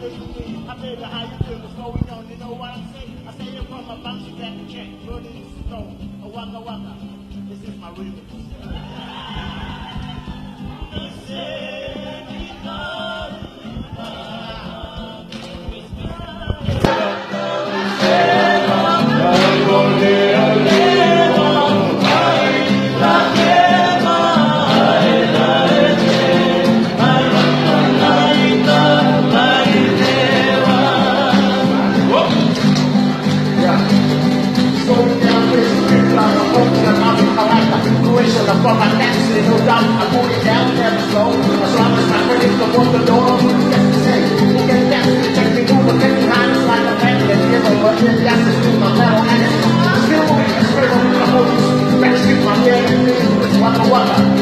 do you mean? I feel how you feel what's going on. You know what I'm saying? I say it from a bouncy back check, running slow. A waka waka. This is my remix. From my next, no doubt, I pull it down, never slow. As long as my critics don't want the door, just to say, you can dance, check me through the 50 hands like a magnet, give a but then that's just through my metal and it's still moving, straight over the hose, back street, my head, waka waka.